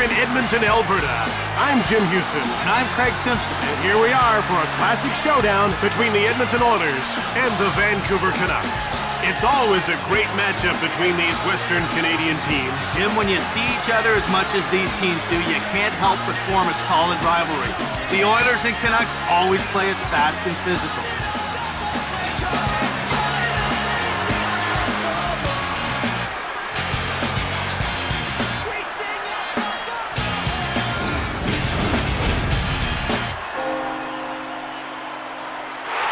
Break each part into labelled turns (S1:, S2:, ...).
S1: in Edmonton, Alberta. I'm Jim Houston.
S2: And I'm Craig Simpson.
S1: And here we are for a classic showdown between the Edmonton Oilers and the Vancouver Canucks. It's always a great matchup between these Western Canadian teams.
S2: Jim, when you see each other as much as these teams do, you can't help but form a solid rivalry. The Oilers and Canucks always play it fast and physical.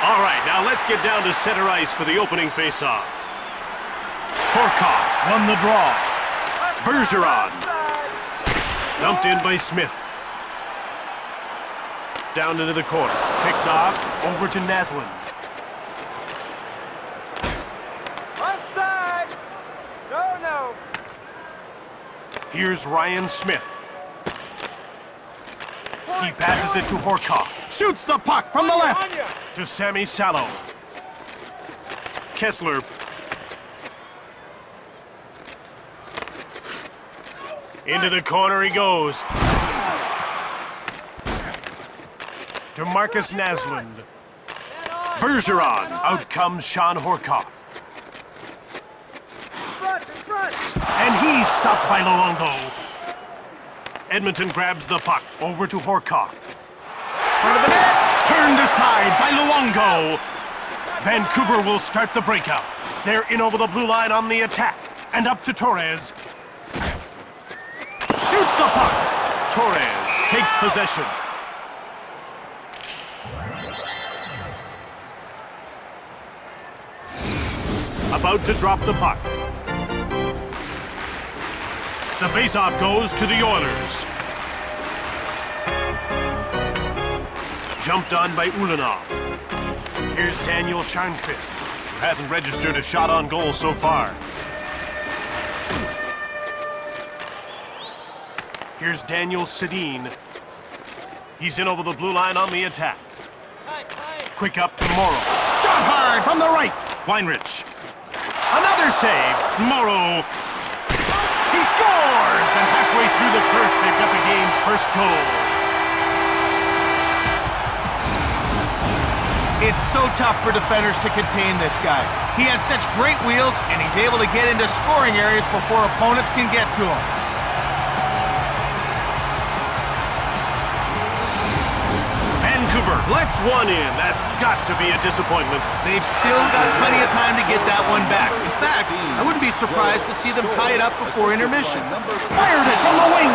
S1: All right, now let's get down to center ice for the opening faceoff. Horkoff won the draw. Bergeron. Dumped in by Smith. Down into the corner. Picked off. Over to Naslund.
S3: Offside! No.
S1: Here's Ryan Smith. He passes it to Horkoff. Shoots the puck from the left to Sammy Salo. Kessler. Into the corner he goes. To Marcus Naslund. Bergeron. Out comes Sean Horkoff. And he's stopped by Luongo. Edmonton grabs the puck. Over to Horkoff. Front of the net. Turned aside by Luongo. Vancouver will start the breakout. They're in over the blue line on the attack. And up to Torres. Shoots the puck. Torres takes possession. About to drop the puck. The faceoff goes to the Oilers. Jumped on by Ulanov. Here's Daniel Sharnqvist, who hasn't registered a shot on goal so far. Here's Daniel Sedin. He's in over the blue line on the attack. Quick up to Morrow. Shot hard from the right. Weinrich. Another save. Morrow. He scores! And halfway through the first, they've got the game's first goal.
S2: It's so tough for defenders to contain this guy. He has such great wheels, and he's able to get into scoring areas before opponents can get to him.
S1: Vancouver lets one in. That's got to be a disappointment.
S2: They've still got plenty of time to get that one back. In fact, I wouldn't be surprised to see them tie it up before intermission.
S1: Fired it from the wing.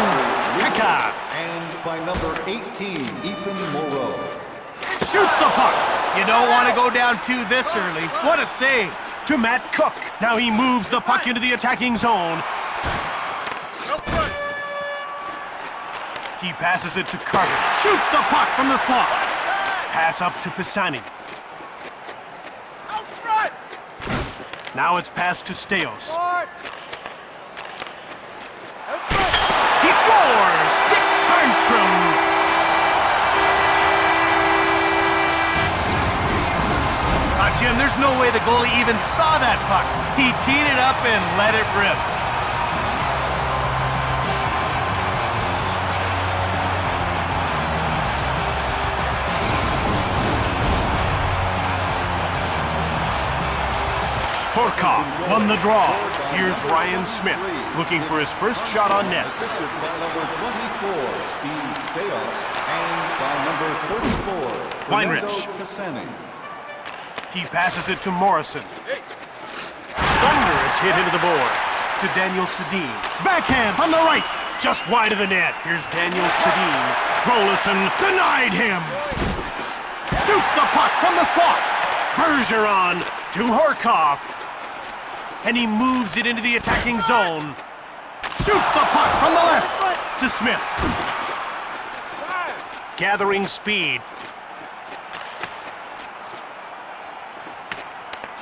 S1: Kaka.
S4: And by number 18, Ethan Moreau.
S1: Shoots the puck.
S2: You don't want to go down two this early. What a save.
S1: To Matt Cook. Now he moves the puck into the attacking zone. He passes it to Carter. Shoots the puck from the slot. Pass up to Pisani. Now it's passed to Steos. He scores! Dick Tarnstrom!
S2: Jim, there's no way the goalie even saw that puck. He teed it up and let it rip.
S1: Horkoff won the draw. Here's Ryan Smith looking for his first shot on net.
S4: Assisted by number 24, Steve Steos, and by number 34,
S1: Weinrich.
S4: Pisani.
S1: He passes it to Morrison. Thunderous hit into the boards. To Daniel Sedin. Backhand from the right. Just wide of the net. Here's Daniel Sedin. Rolison denied him. Shoots the puck from the slot. Bergeron to Horkoff. And he moves it into the attacking zone. Shoots the puck from the left to Smith. Gathering speed.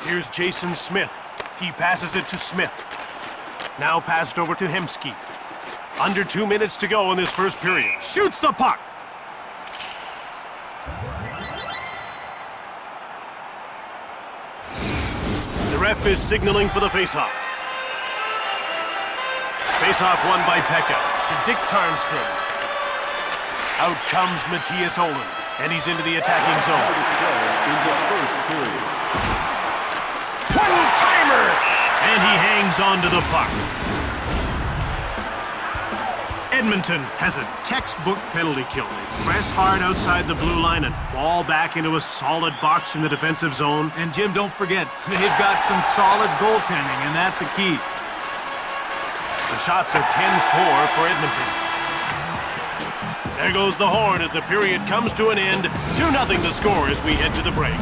S1: Here's Jason Smith. He passes it to Smith. Now passed over to Hemsky. Under 2 minutes to go in this first period. Shoots the puck. The ref is signaling for the faceoff. Faceoff won by Pekka. to Dick Tarnstrom. Out comes Matthias Olin, and he's into the attacking zone.
S4: In the first period.
S1: One-timer! And he hangs on to the puck. Edmonton has a textbook penalty kill. They press hard outside the blue line and fall back into a solid box in the defensive zone.
S2: And Jim, don't forget, they've got some solid goaltending, and that's a key.
S1: The shots are 10-4 for Edmonton. There goes the horn as the period comes to an end. 2-0 the score as we head to the break.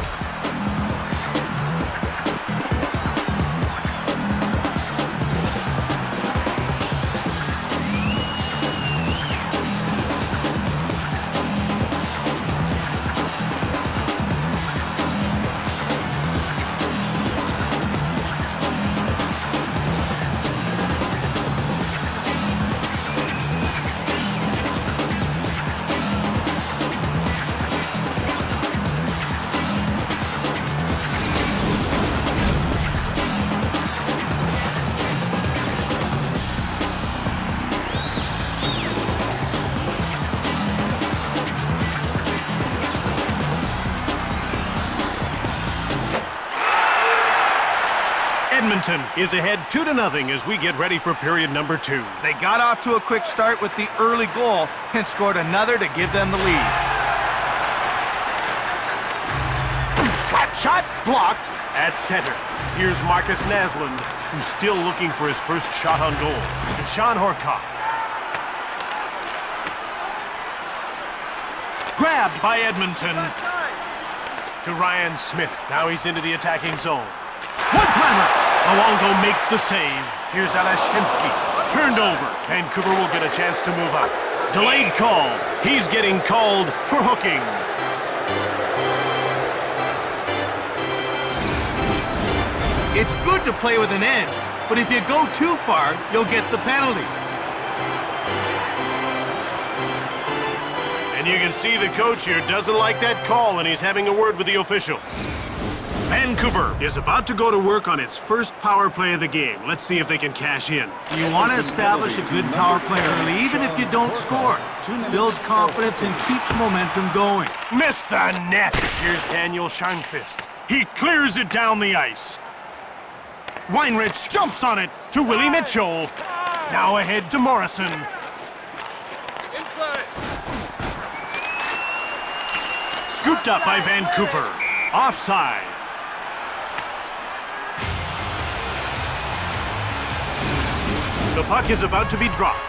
S1: Edmonton is ahead 2-0 as we get ready for period number 2.
S2: They got off to a quick start with the early goal and scored another to give them the lead.
S1: Slap shot blocked at center. Here's Marcus Naslund, who's still looking for his first shot on goal. To Sean Horkoff. Grabbed by Edmonton. To Ryan Smith. Now he's into the attacking zone. One-timer. Alongo makes the save. Here's Alashemsky. Turned over. Vancouver will get a chance to move up. Delayed call. He's getting called for hooking.
S2: It's good to play with an edge, but if you go too far, you'll get the penalty.
S1: And you can see the coach here doesn't like that call, and he's having a word with the official. Vancouver is about to go to work on its first power play of the game. Let's see if they can cash in.
S2: You want to establish a good power play early, even if you don't score. Builds confidence and keeps momentum going.
S1: Missed the net. Here's Daniel Sharnqvist. He clears it down the ice. Weinrich jumps on it to Willie Mitchell. Now ahead to Morrison.
S3: Inside.
S1: Scooped up by Vancouver. Offside. The puck is about to be dropped.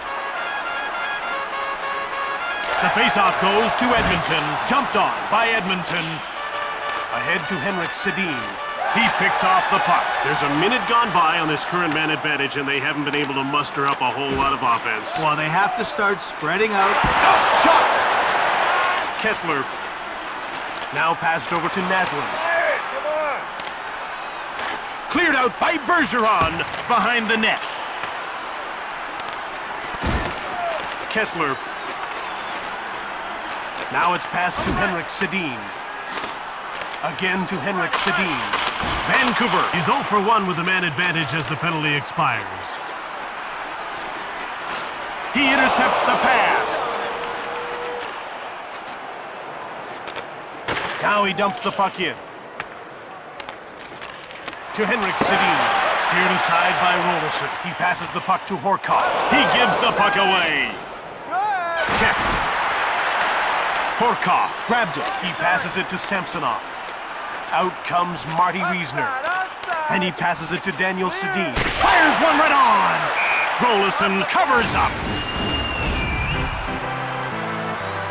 S1: The faceoff goes to Edmonton. Jumped on by Edmonton. Ahead to Henrik Sedin. He picks off the puck. There's a minute gone by on this current man advantage, and they haven't been able to muster up a whole lot of offense.
S2: Well, they have to start spreading out.
S1: Oh, shot! Kessler. Now passed over to Naslund.
S3: Hey, come on.
S1: Cleared out by Bergeron behind the net. Kessler. Now it's passed to Henrik Sedin. Again to Henrik Sedin. Vancouver is 0 for 1 with the man advantage as the penalty expires. He intercepts the pass. Now he dumps the puck in. To Henrik Sedin. Steered aside by Rollerson. He passes the puck to Horkoff. He gives the puck away. Checked. Horkoff grabbed it. He passes it to Samsonov. Out comes Marty Wiesner. And he passes it to Daniel Sedin. Fires one right on. Rollerson covers up.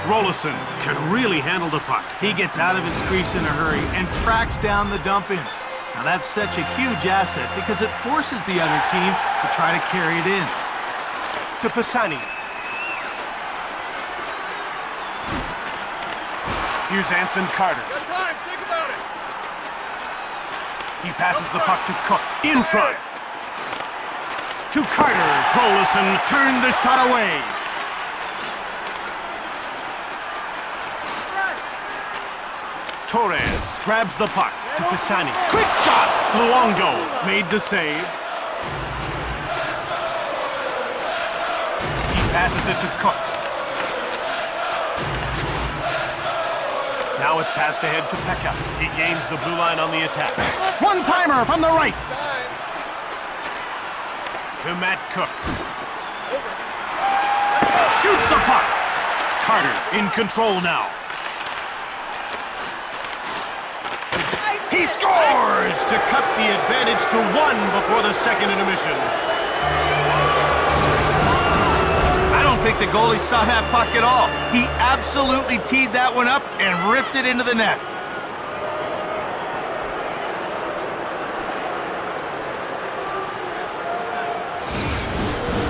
S1: Rollerson can really handle the puck.
S2: He gets out of his crease in a hurry and tracks down the dump-ins. Now that's such a huge asset because it forces the other team to try to carry it in.
S1: To Pisani. Here's Anson Carter.
S3: Got time. Think about it.
S1: He passes the puck to Cook. In front. To Carter. Rollerson turned the shot away. Torres grabs the puck to Pisani. Quick shot. Luongo made the save. He passes it to Cook. Now it's passed ahead to Pekka. He gains the blue line on the attack. One-timer from the right. To Matt Cook. Shoots the puck. Carter in control now. He scores to cut the advantage to 1 before the second intermission.
S2: I don't think the goalie saw that puck at all. He absolutely teed that one up and ripped it into the net.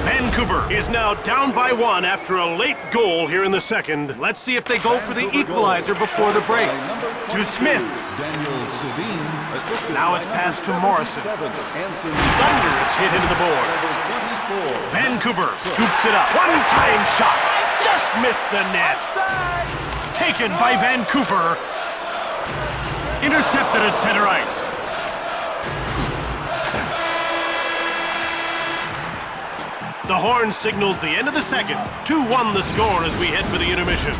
S1: Vancouver is now down by 1 after a late goal here in the second.
S2: Let's see if they go for the equalizer before the break.
S1: To Smith.
S4: Daniel Sedin, assisted
S1: Now it's
S4: by
S1: passed to
S4: number
S1: Morrison.
S4: 77, Anson
S1: Thunderous hit into the board.
S4: number 24.
S1: Vancouver scoops it up. One-time shot. Just missed the net. Taken by Vancouver. Intercepted at center ice. The horn signals the end of the second. 2-1 the score as we head for the intermission.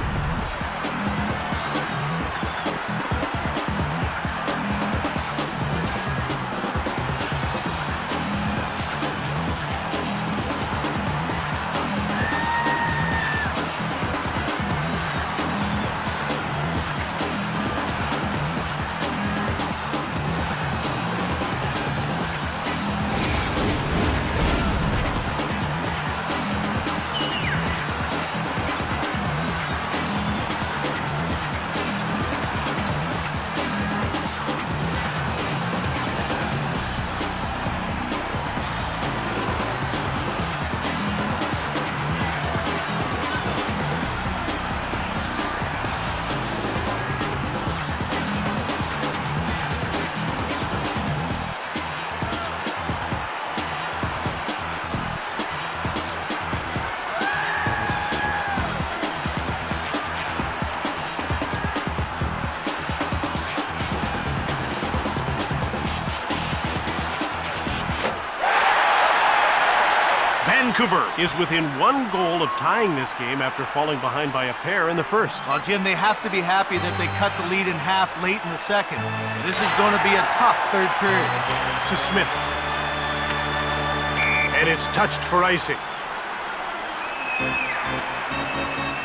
S1: Vancouver is within 1 goal of tying this game after falling behind by a pair in the first.
S2: Well, Jim, they have to be happy that they cut the lead in half late in the second. This is going to be a tough third period.
S1: To Smith. And it's touched for icing.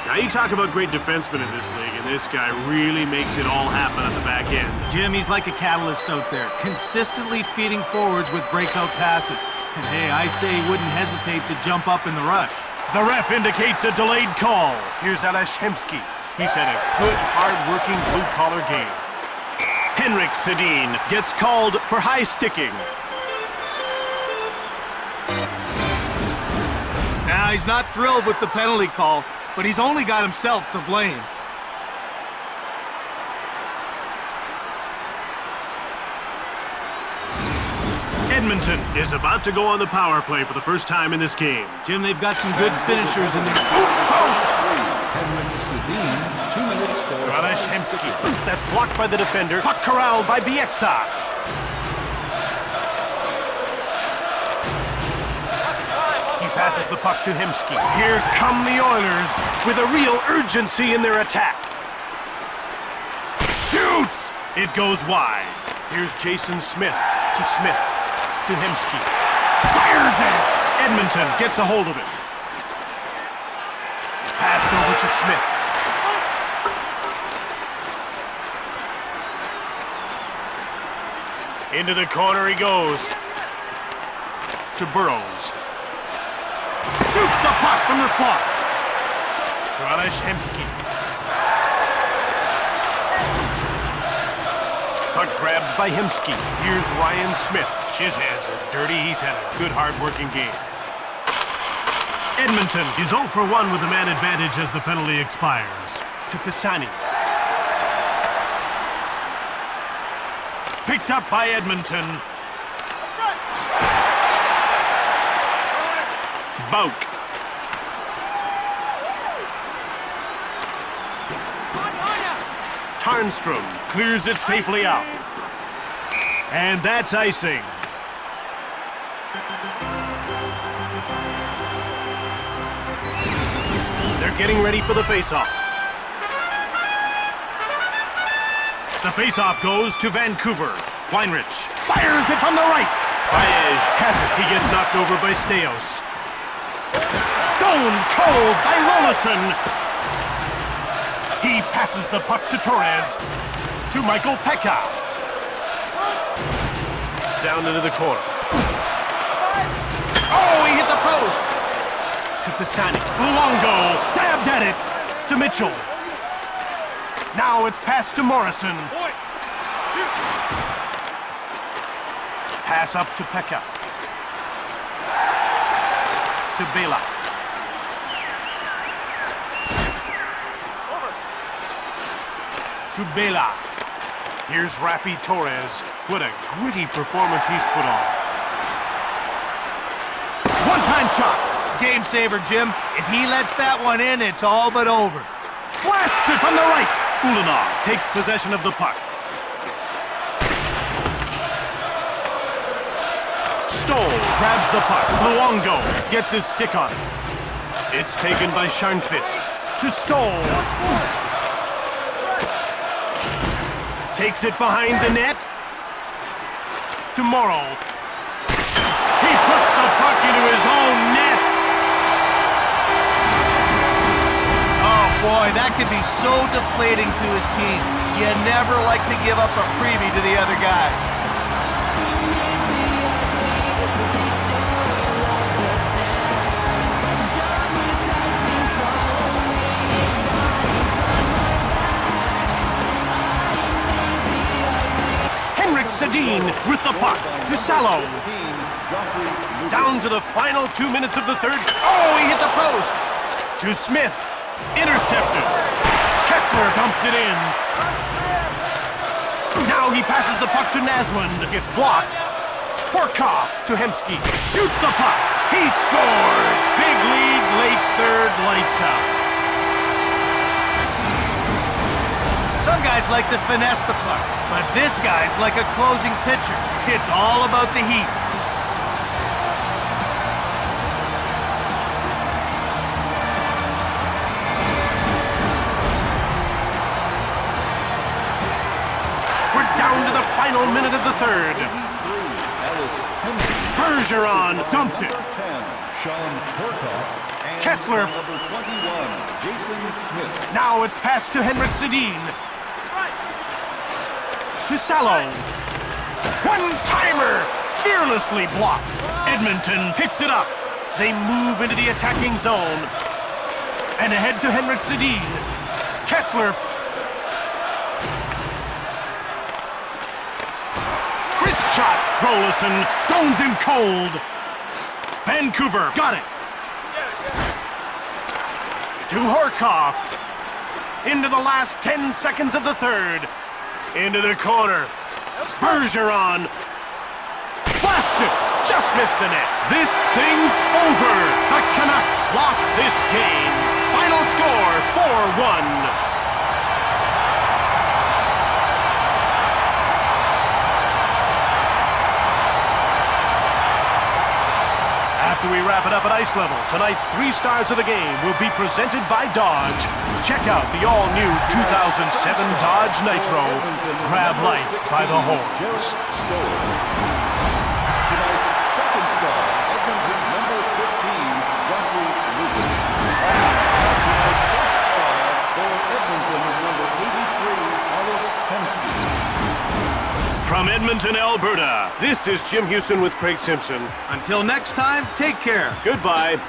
S1: Now you talk about great defensemen in this league, and this guy really makes it all happen at the back end.
S2: Jim, he's like a catalyst out there, consistently feeding forwards with breakout passes. And hey, I say he wouldn't hesitate to jump up in the rush.
S1: The ref indicates a delayed call. Here's Alashemsky. He's had a good, hard-working blue-collar game. Henrik Sedin gets called for high sticking.
S2: Now, he's not thrilled with the penalty call, but he's only got himself to blame.
S1: Edmonton is about to go on the power play for the first time in this game.
S2: Jim, they've got some good finishers in their...
S4: Henrik Sedin, 2 minutes for
S1: Alashemsky. That's blocked by the defender. Puck corralled by Bieksa. He passes the puck to Hemsky. Here come the Oilers with a real urgency in their attack. Shoots! It goes wide. Here's Jason Smith to Smith. To Hemsky. Fires it! Edmonton gets a hold of it. Passed over to Smith. Into the corner he goes. To Burrows. Shoots the puck from the slot. Hemsky. Puck grabbed by Hemsky. Here's Ryan Smith. His hands are dirty. He's had a good, hard-working game. Edmonton is 0 for 1 with the man advantage as the penalty expires. To Pisani. Picked up by Edmonton. Bouk. Tarnstrom clears it safely out. And that's icing. getting ready for the faceoff. The faceoff goes to Vancouver. Weinrich fires it from the right. Baez has it. He gets knocked over by Steos. Stone cold by Rolison. He passes the puck to Torres. To Michael Pekka. Down into the corner. Oh, he hit the post. To Pisani. Luongo stabbed at it. To Mitchell. Now it's passed to Morrison. Pass up to Pekka. To Bela. To Bela. Here's Rafi Torres. What a gritty performance he's put on. One-time shot.
S2: Game saver, Jim. If he lets that one in, it's all but over.
S1: Blasts it from the right. Ulanov takes possession of the puck. Stoll grabs the puck. Luongo gets his stick on it. It's taken by Sharnqvist. To Stoll. Takes it behind the net. To Morrow. He puts the puck into his own net.
S2: Oh boy, that could be so deflating to his team. You never like to give up a freebie to the other guys.
S1: Sedin with the puck to Salo. Down to the final 2 minutes of the third. Oh, he hit the post. To Smith. Intercepted. Kessler dumped it in. Now he passes the puck to Naslund. Gets blocked. Horkoff to Hemsky. Shoots the puck. He scores. Big lead, late third, lights out.
S2: Some guys like to finesse the puck, but this guy's like a closing pitcher. It's all about the heat.
S1: We're down to the final minute of the third. Bergeron dumps it. Kessler.
S4: Number 21, Jason Smith.
S1: Now it's passed to Henrik Sedin. To Salo. One-timer! Fearlessly blocked. Edmonton picks it up. They move into the attacking zone. And ahead to Henrik Sedin. Kessler. Wrist shot. Rolison stones him cold. Vancouver got it. To Horkoff. Into the last 10 seconds of the third. Into the corner. Bergeron. Blasts it. Just missed the net. This thing's over. The Canucks lost this game. Final score, 4-1. After we wrap it up at ice level, tonight's 3 stars of the game will be presented by Dodge. Check out the all-new 2007 Dodge Nitro. Grab life by the horns.
S4: Tonight's second star, Edmonton number 15, Joffrey Lucas. Tonight's first star for Edmonton number 83, Ellis Hemsky.
S1: From Edmonton, Alberta, this is Jim Houston with Craig Simpson.
S2: Until next time, take care.
S1: Goodbye.